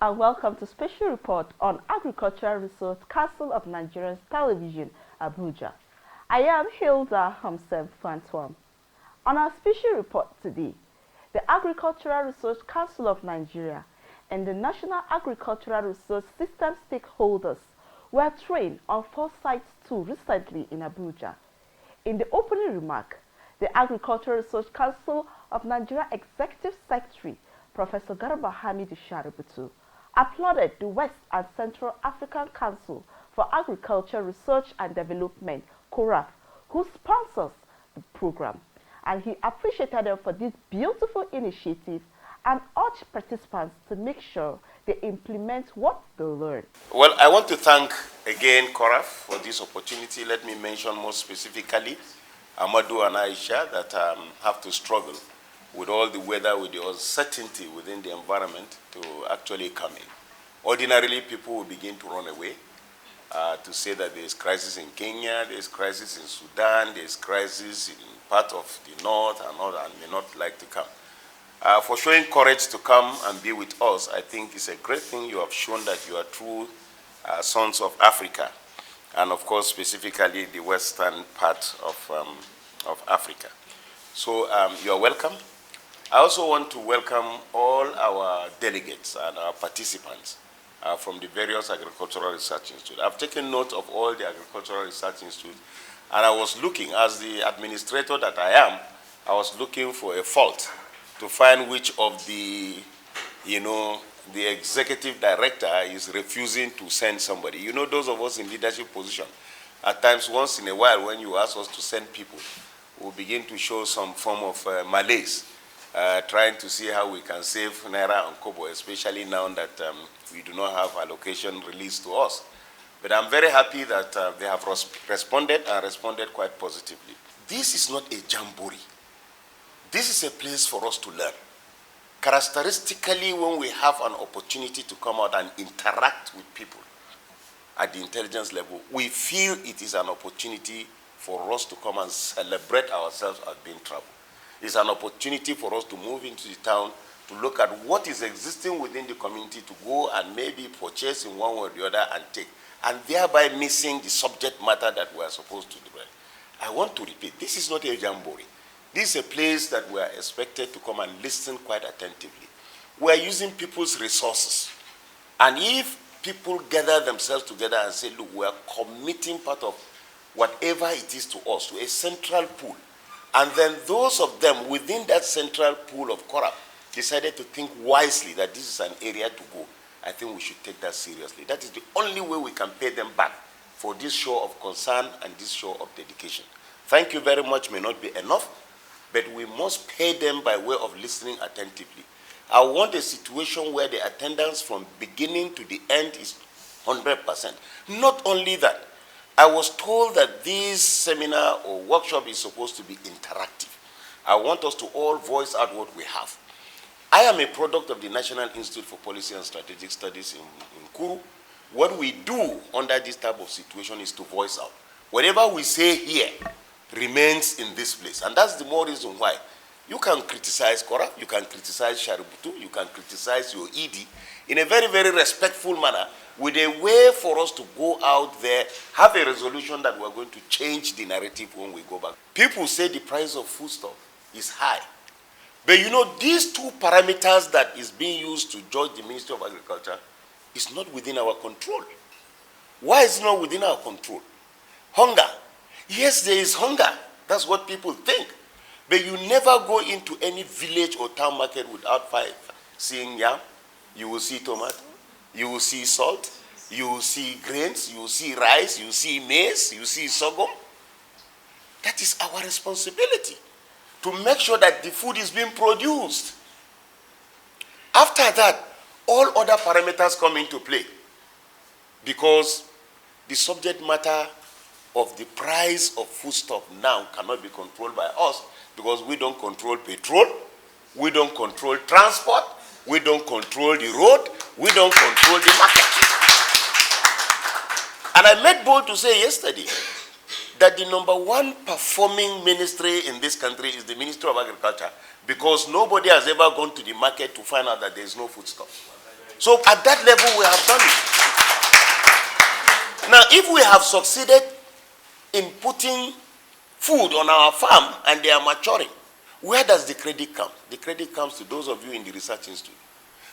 and welcome to Special Report on Agricultural Resource Council of Nigeria's Television, Abuja. I am Hilda Hamsem Fantuam. On our special report today, the Agricultural Resource Council of Nigeria and the National Agricultural Resource System stakeholders were trained on Foresight 2 recently in Abuja. In the opening remark, the Agricultural Resource Council of Nigeria Executive Secretary, Professor Garba Hamidu Shaributu, applauded the West and Central African Council for Agriculture Research and Development, CORAF, who sponsors the program, and he appreciated them for this beautiful initiative and urged participants to make sure they implement what they learn. Well, I want to thank again CORAF for this opportunity. Let me mention more specifically Amadou and Aisha that have to struggle with all the weather, with the uncertainty within the environment to actually come in. Ordinarily, people will begin to run away to say that there is crisis in Kenya, there is crisis in Sudan, there is crisis in part of the north and all, and may not like to come. For showing courage to come and be with us, I think it's a great thing. You have shown that you are true sons of Africa, and of course, specifically the western part of Africa. So you are welcome. I also want to welcome all our delegates and our participants from the various agricultural research institutes. I've taken note of all the agricultural research institutes, and I was looking, as the administrator that I am, I was looking for a fault to find which of the, the executive director is refusing to send somebody. You know, those of us in leadership position, at times, once in a while, when you ask us to send people, we'll begin to show some form of malaise. Trying to see how we can save Naira and Kobo, especially now that we do not have allocation released to us. But I'm very happy that they have responded and responded quite positively. This is not a jamboree. This is a place for us to learn. Characteristically, when we have an opportunity to come out and interact with people at the intelligence level, we feel it is an opportunity for us to come and celebrate ourselves as being traveled. It's an opportunity for us to move into the town, to look at what is existing within the community, to go and maybe purchase in one way or the other and take, and thereby missing the subject matter that we are supposed to do. I want to repeat, this is not a jamboree. This is a place that we are expected to come and listen quite attentively. We are using people's resources. And if people gather themselves together and say, look, we are committing part of whatever it is to us, to a central pool, and then those of them within that central pool of CORAF decided to think wisely that this is an area to go, I think we should take that seriously. That is the only way we can pay them back for this show of concern and this show of dedication. Thank you very much may not be enough, but we must pay them by way of listening attentively. I want a situation where the attendance from beginning to the end is 100%. Not only that, I was told that this seminar or workshop is supposed to be interactive. I want us to all voice out what we have. I am a product of the National Institute for Policy and Strategic Studies in Kuru. What we do under this type of situation is to voice out. Whatever we say here remains in this place. And that's the more reason why. You can criticize Kora, you can criticize Shaributu, you can criticize your ED in a very, very respectful manner, with a way for us to go out there, have a resolution that we're going to change the narrative when we go back. People say the price of foodstuff is high. But you know, these two parameters that is being used to judge the Ministry of Agriculture is not within our control. Why is it not within our control? Hunger. Yes, there is hunger. That's what people think. But you never go into any village or town market without seeing yam. You will see tomato. You will see salt, you will see grains, you will see rice, you will see maize, you will see sorghum. That is our responsibility, to make sure that the food is being produced. After that, all other parameters come into play, because the subject matter of the price of foodstuff now cannot be controlled by us, because we don't control petrol, we don't control transport, we don't control the road, we don't control the market. And I made bold to say yesterday that the number one performing ministry in this country is the Ministry of Agriculture, because nobody has ever gone to the market to find out that there is no foodstuff. So at that level, we have done it. Now, if we have succeeded in putting food on our farm and they are maturing, where does the credit come? The credit comes to those of you in the research institute.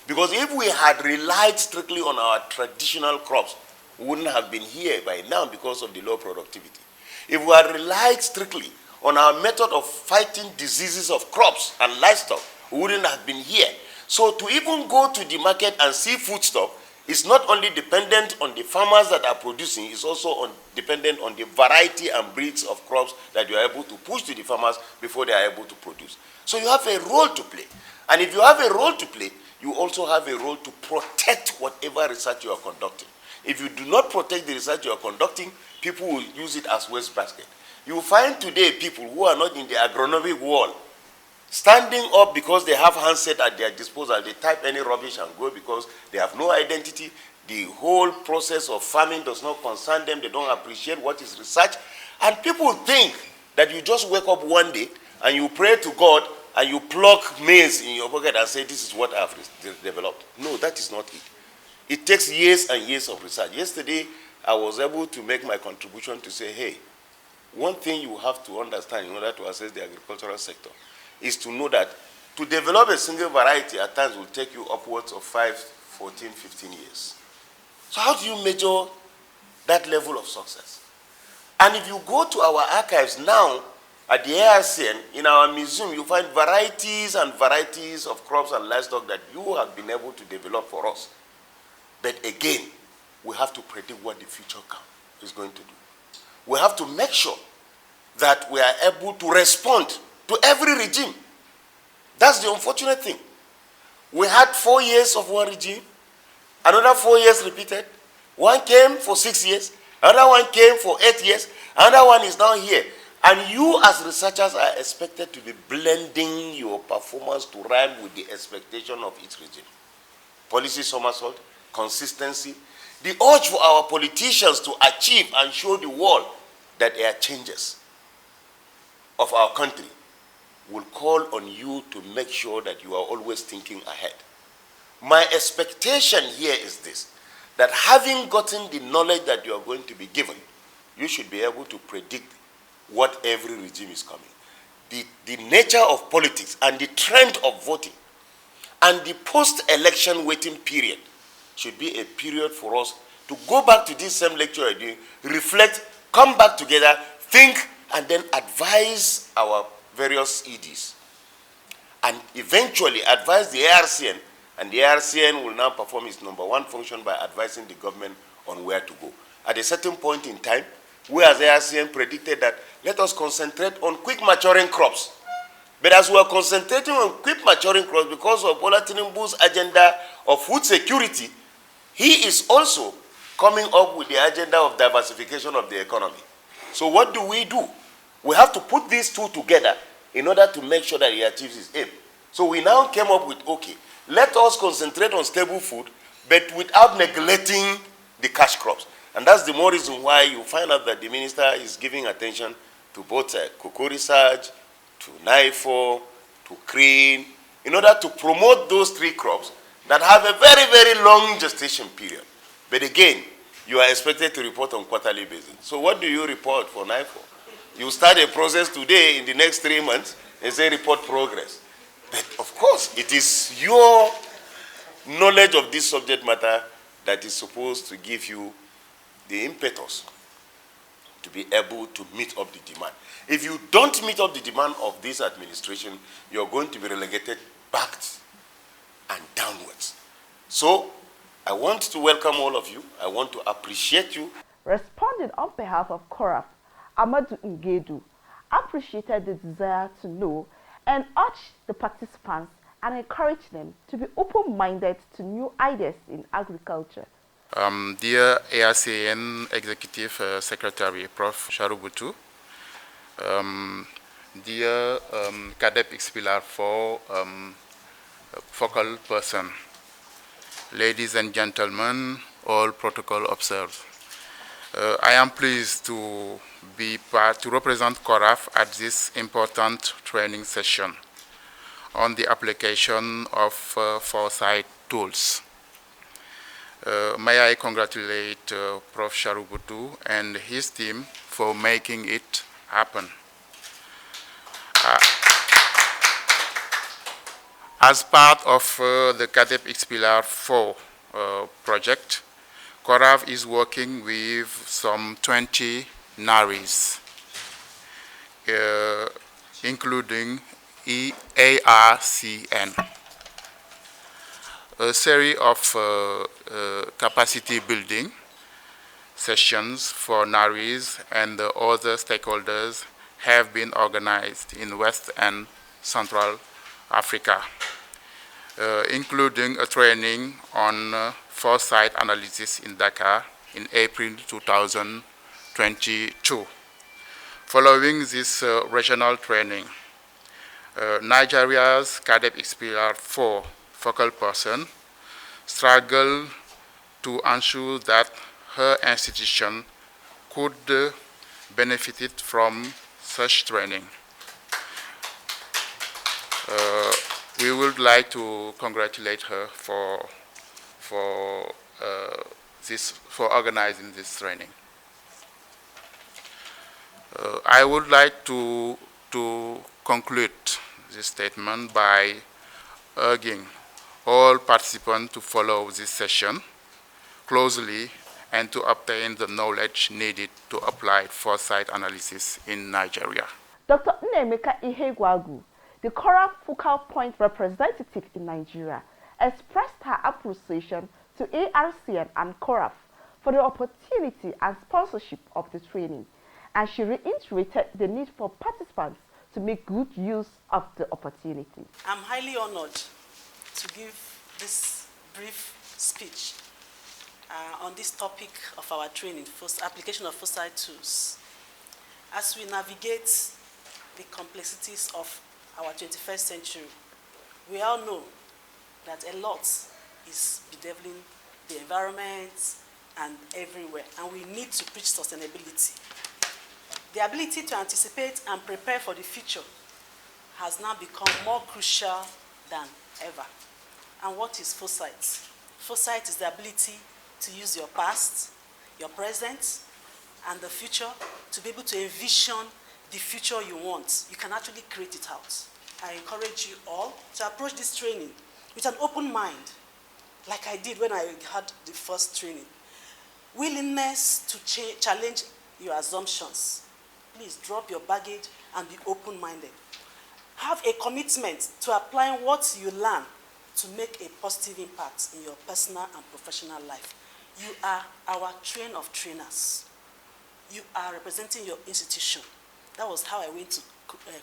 Because if we had relied strictly on our traditional crops, we wouldn't have been here by now because of the low productivity. If we had relied strictly on our method of fighting diseases of crops and livestock, we wouldn't have been here. So to even go to the market and see foodstuff is not only dependent on the farmers that are producing, it's also dependent on the variety and breeds of crops that you are able to push to the farmers before they are able to produce. So you have a role to play. And if you have a role to play, you also have a role to protect whatever research you are conducting. If you do not protect the research you are conducting, people will use it as wastebasket. You will find today people who are not in the agronomic world standing up because they have handset at their disposal. They type any rubbish and go because they have no identity. The whole process of farming does not concern them. They don't appreciate what is research. And people think that you just wake up one day and you pray to God and you pluck maize in your pocket and say, this is what I have developed. No, that is not it. It takes years and years of research. Yesterday, I was able to make my contribution to say, hey, one thing you have to understand in order to assess the agricultural sector is to know that to develop a single variety at times will take you upwards of 5, 14, 15 years. So how do you measure that level of success? And if you go to our archives now at the Arcn, in our museum, you find varieties and varieties of crops and livestock that you have been able to develop for us. But again, we have to predict what the future is going to do. We have to make sure that we are able to respond to every regime. That's the unfortunate thing. We had 4 years of one regime, another 4 years repeated. One came for 6 years, another one came for 8 years, another one is now here. And you as researchers are expected to be blending your performance to rhyme with the expectation of each regime. Policy somersault, consistency, the urge for our politicians to achieve and show the world that there are changes of our country will call on you to make sure that you are always thinking ahead. My expectation here is this, that having gotten the knowledge that you are going to be given, you should be able to predict what every regime is coming. The nature of politics and the trend of voting and the post-election waiting period should be a period for us to go back to this same lecture you're doing, reflect, come back together, think, and then advise our various EDs. And eventually advise the Arcn, and the Arcn will now perform its number one function by advising the government on where to go. At a certain point in time, we as the Arcn predicted that let us concentrate on quick maturing crops. But as we are concentrating on quick maturing crops because of Bola Tinubu's agenda of food security, he is also coming up with the agenda of diversification of the economy. So what do? We have to put these two together in order to make sure that he achieves his aim. So we now came up with, okay, let us concentrate on stable food, but without neglecting the cash crops. And that's the more reason why you find out that the minister is giving attention to both cocoa research, to NIFO, to CREAN, in order to promote those three crops that have a very, very long gestation period. But again, you are expected to report on quarterly basis. So what do you report for NIFO? You start a process today, in the next 3 months, and say report progress. But of course, it is your knowledge of this subject matter that is supposed to give you the impetus to be able to meet up the demand. If you don't meet up the demand of this administration, you're going to be relegated back and downwards. So, I want to welcome all of you. I want to appreciate you. Responding on behalf of Koraf, Amadou Ngedu appreciated the desire to know and urged the participants and encouraged them to be open-minded to new ideas in agriculture. Dear Arcn Executive Secretary, Prof. Sharubutu, dear CADEP Xpilar 4 focal person, ladies and gentlemen, all protocol observed. I am pleased to represent Koraf at this important training session on the application of Foresight tools. May I congratulate Prof. Sharubutu and his team for making it happen. As part of the CADEP XPILAR 4 project, CORAV is working with some 20 Nars, including Arcn, a series of capacity building sessions for Nars and the other stakeholders have been organized in West and Central Africa, including a training on Foresight analysis in Dakar in April 2022. Following this regional training, Nigeria's CADEP XPLR 4 focal person struggled to ensure that her institution could benefit from such training. We would like to congratulate her for organizing this training. I would like to conclude this statement by urging all participants to follow this session closely and to obtain the knowledge needed to apply foresight analysis in Nigeria. Dr. Nnemeka Ihegwagu, the CORAV focal point representative in Nigeria, expressed her appreciation to Arcn and CORAV for the opportunity and sponsorship of the training, and she reiterated the need for participants to make good use of the opportunity. I'm highly honored to give this brief speech on this topic of our training, application of foresight tools. As we navigate the complexities of our 21st century, we all know that a lot is bedeviling the environment and everywhere, and we need to preach sustainability. The ability to anticipate and prepare for the future has now become more crucial than ever. And what is foresight? Foresight is the ability to use your past, your present, and the future to be able to envision the future you want. You can actually create it out. I encourage you all to approach this training with an open mind, like I did when I had the first training. Willingness to challenge your assumptions. Please drop your baggage and be open-minded. Have a commitment to applying what you learn to make a positive impact in your personal and professional life. You are our train of trainers. You are representing your institution. That was how I went to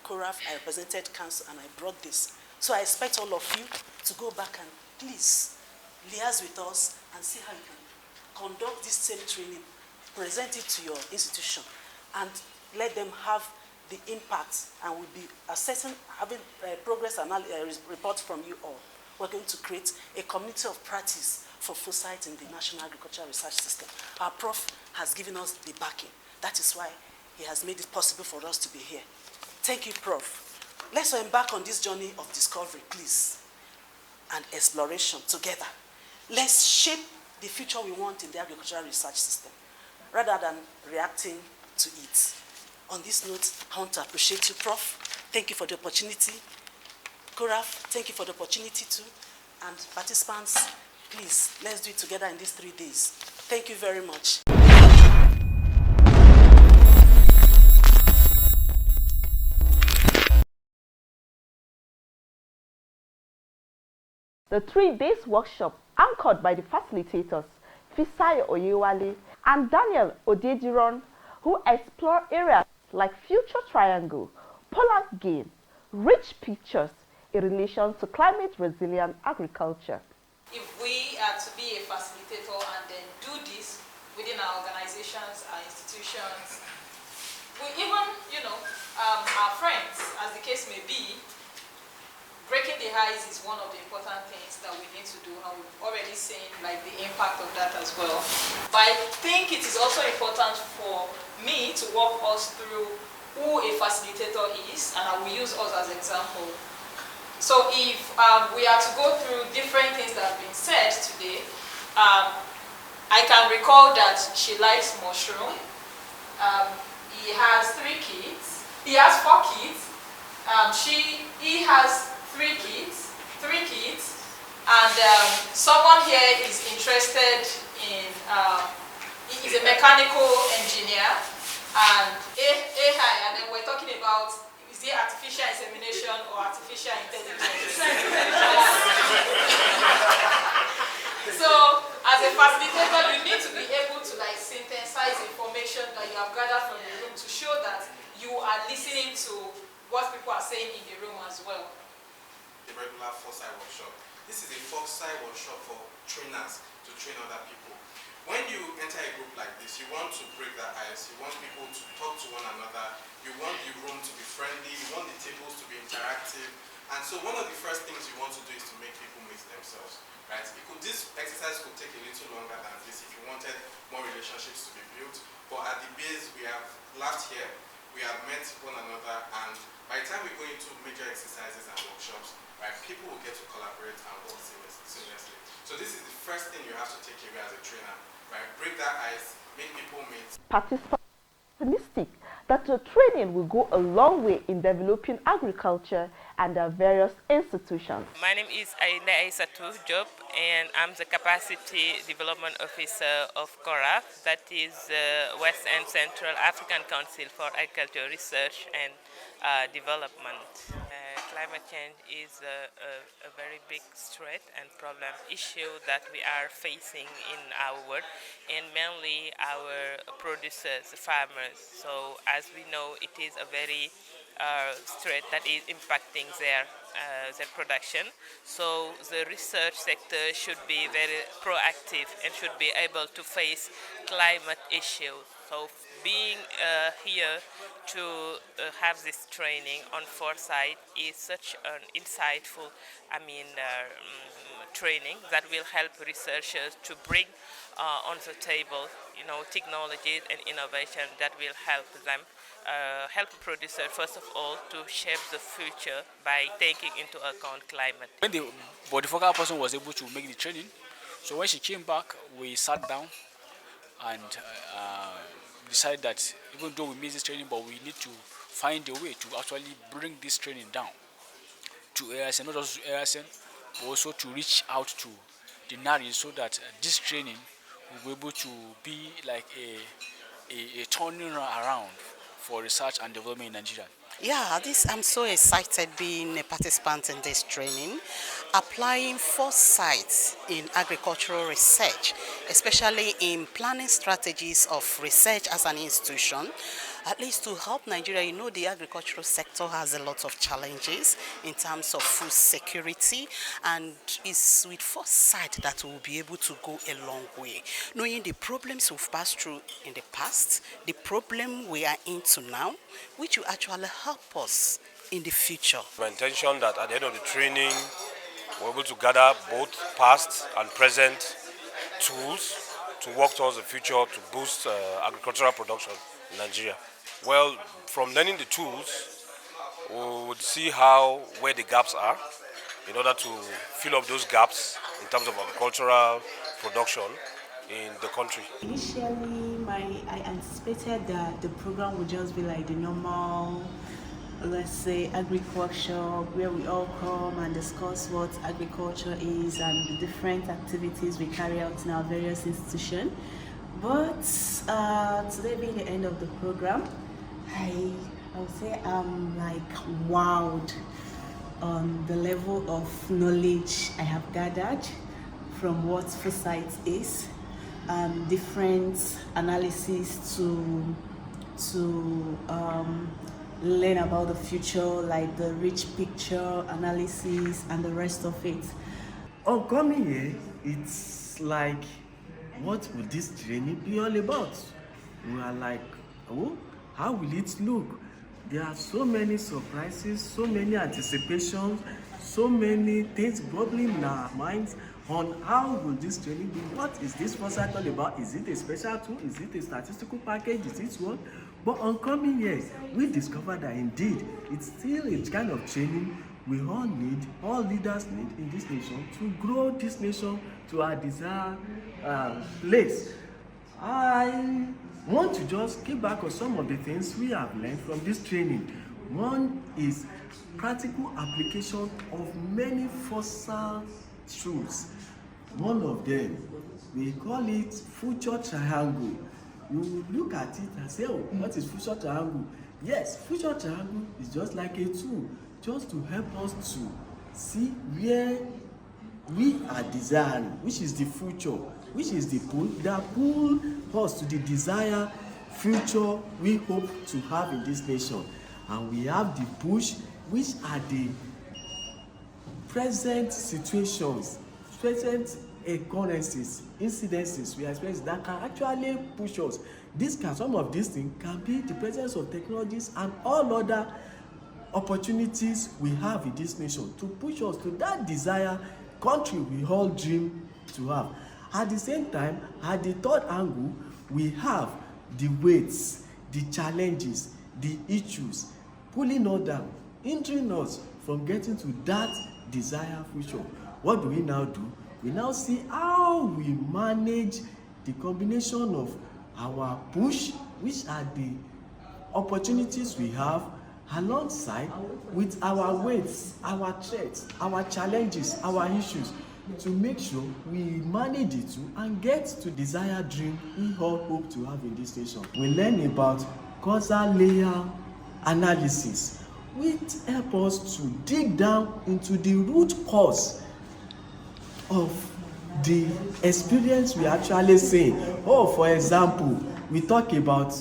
CORAV. I represented council and I brought this. So I expect all of you to go back and please liaise with us and see how you can conduct this same training, present it to your institution, and let them have the impact, and we'll be assessing, having progress reports from you all. We're going to create a community of practice for foresight in the National Agricultural Research System. Our prof has given us the backing. That is why he has made it possible for us to be here. Thank you, Prof. Let's embark on this journey of discovery, please, and exploration together. Let's shape the future we want in the agricultural research system, rather than reacting to it. On this note, I want to appreciate you, Prof. Thank you for the opportunity. CORAV, thank you for the opportunity too. And participants, please, let's do it together in these 3 days. Thank you very much. The 3 days workshop, anchored by the facilitators, Fisayo Oyewale and Daniel Odediron, who explore areas like future triangle, polar gain, rich pictures in relation to climate-resilient agriculture. If we are to be a facilitator and then do this within our organizations, our institutions, we even, our friends, as the case may be, breaking the ice is one of the important things that we need to do, and we've already seen like the impact of that as well. But I think it is also important for me to walk us through who a facilitator is, and I will use us as an example. So if we are to go through different things that have been said today, I can recall that she likes mushroom. He has 3 kids. He has 4 kids. He has 3 kids. And someone here is interested in, he is a mechanical engineer and AI, and then we're talking about, is it artificial insemination or artificial intelligence? So, as a facilitator, you need to be able to like synthesize information that you have gathered from the room to show that you are listening to what people are saying in the room as well. The regular Foresight workshop. This is a Foresight workshop for trainers to train other people. When you enter a group like this, you want to break the ice, you want people to talk to one another, you want the room to be friendly, you want the tables to be interactive. And so one of the first things you want to do is to make people meet themselves. Right? This exercise could take a little longer than this if you wanted more relationships to be built. But at the base, we have laughed here, we have met one another, and by the time we go into major exercises and workshops, right, people will get to collaborate and work seamlessly. So this is the first thing you have to take away as a trainer, right? Break that ice, make people meet. Participants are optimistic that the training will go a long way in developing agriculture and their various institutions. My name is Aina Aissatou Job, and I'm the Capacity Development Officer of CORAF, that is West and Central African Council for Agriculture Research and Development. Climate change is a very big threat and problem issue that we are facing in our world, and mainly our producers, farmers. So as we know, it is a very threat that is impacting their production. So the research sector should be very proactive and should be able to face climate issues. So being here to have this training on Foresight is such an insightful, training that will help researchers to bring on the table, technologies and innovation that will help them, help producers, first of all, to shape the future by taking into account climate. When the body focal person was able to make the training, so when she came back, we sat down and decided that even though we missed this training, but we need to find a way to actually bring this training down to Arcn, not just to Arcn, but also to reach out to the Nars, so that this training will be able to be like a turning around for research and development in Nigeria. Yeah, I'm so excited being a participant in this training, applying foresight in agricultural research, especially in planning strategies of research as an institution, at least to help Nigeria. The agricultural sector has a lot of challenges in terms of food security, and it's with foresight that we'll be able to go a long way, knowing the problems we've passed through in the past, the problem we are into now, which will actually help us in the future. My intention that at the end of the training, we're able to gather both past and present tools to work towards the future to boost agricultural production in Nigeria. Well, from learning the tools, we would see where the gaps are in order to fill up those gaps in terms of agricultural production in the country. Initially, I anticipated that the program would just be like the normal, let's say, workshop where we all come and discuss what agriculture is and the different activities we carry out in our various institutions. But today being the end of the program, I would say I'm like wowed on the level of knowledge I have gathered from what Foresight is. Different analysis to learn about the future, like the rich picture analysis and the rest of it. On coming here, it's like, what will this training be all about? We are like, oh, how will it look? There are so many surprises, so many anticipations, so many things bubbling in our minds on how will this training be. What is this Foresight all about? Is it a special tool? Is it a statistical package? Is it what? But on coming here, we discovered that indeed it's still a kind of training we all need, all leaders need in this nation to grow this nation to our desired place. I want to just get back on some of the things we have learned from this training. One is practical application of many fossil truths. One of them, we call it future triangle. You look at it and say, oh, what is future triangle? Yes, future triangle is just like a tool, just to help us to see where we are desiring, which is the future, which is the pull that pull us to the desired future we hope to have in this nation. And we have the push, which are the present situations, present occurrences, incidences we experience that can actually push us. Some of these things can be the presence of technologies and all other opportunities we have in this nation to push us to that desired country we all dream to have. At the same time, at the third angle, we have the weights, the challenges, the issues, pulling us down, hindering us from getting to that desired future. What do we now do? We now see how we manage the combination of our push, which are the opportunities we have, alongside with our weights, our threats, our challenges, our issues, to make sure we manage it too and get to desired dream we all hope to have in this nation. We learn about causal layer analysis, which help us to dig down into the root cause of the experience we actually seeing. Oh, for example, we talk about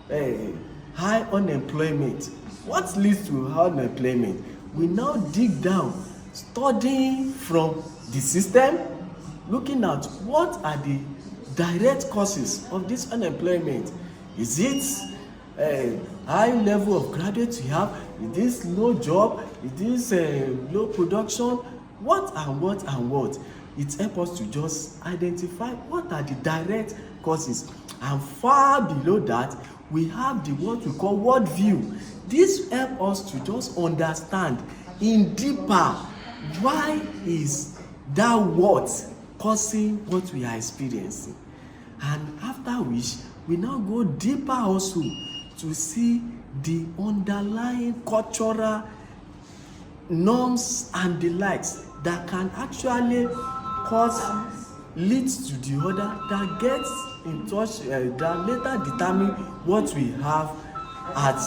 high unemployment. What leads to high unemployment? We now dig down, studying from the system, looking at what are the direct causes of this unemployment. Is it high level of graduates we have? Is this low job? Is this low production? What and what and what? It helps us to just identify what are the direct causes. And far below that, we have the what we call worldview. This helps us to just understand in deeper why is that what causing what we are experiencing. And after which, we now go deeper also to see the underlying cultural norms and the likes that can actually leads to the other, that gets in touch, that later determine what we have at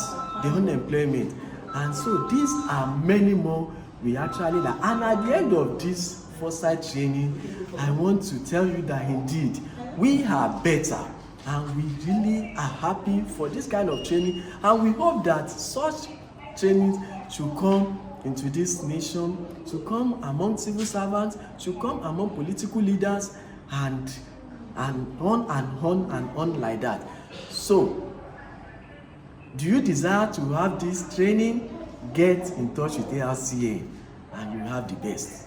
the unemployment. And so these are many more we actually like. And at the end of this Foresight training, I want to tell you that indeed we are better, and we really are happy for this kind of training, and we hope that such trainings should come into this nation, to come among civil servants, to come among political leaders, and on and on and on like that. So, do you desire to have this training? Get in touch with Arcn and you have the best.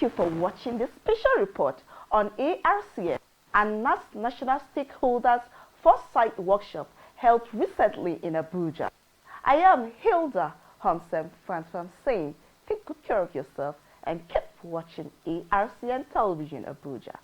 you for watching this special report on Arcn and Nars National Stakeholders Foresight Workshop held recently in Abuja. I am Hilda Homsem Franfam saying, take good care of yourself and keep watching Arcn Television Abuja.